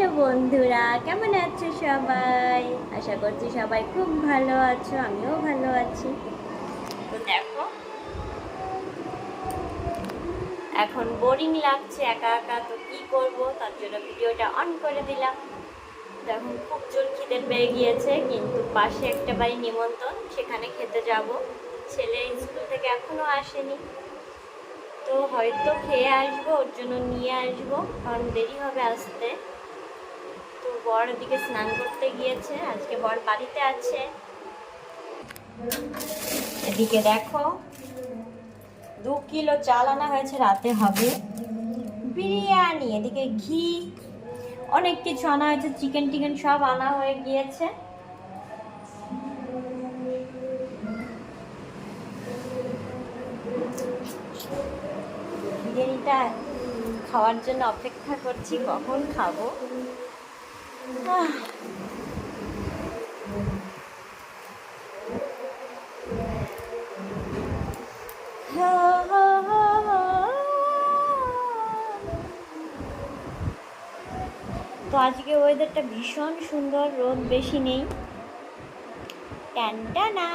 Hello বন্ধুরা, কেমন আছো সবাই? আশা করছি সবাই খুব ভালো আছো, আমিও ভালো আছি। তো দেখো, এখন বোরিং লাগছে একা একা, তো কি করব, তার জন্য ভিডিওটা অন করে দিলাম। এখন খুব জোর খিদে পেয়ে গিয়েছে, কিন্তু পাশে একটা বাড়ি নিমন্ত্রণ, সেখানে খেতে যাব। ছেলে স্কুল থেকে এখনো আসেনি, তো হয়তো খেয়ে আসবো, ওর জন্য নিয়ে আসবো, কারণ দেরি হবে আসতে। তো বর দিকে স্নান করতে গিয়েছে, আজকে বর বাড়িতে আছে। এদিকে দেখো, 2 কিলো চাল আনা হয়েছে, রাতে হবে বিরিয়ানি। এদিকে ঘি, অনেক কিছু আনা হয়েছে, চিকেন টিকেন সব আনা হয়ে গিয়েছে। বিরিয়ানিটা খাওয়ার জন্য অপেক্ষা করছি, কখন খাবো। তো আজকে ওয়েদারটা ভীষণ সুন্দর, রোদ বেশি নেই। টানটানা।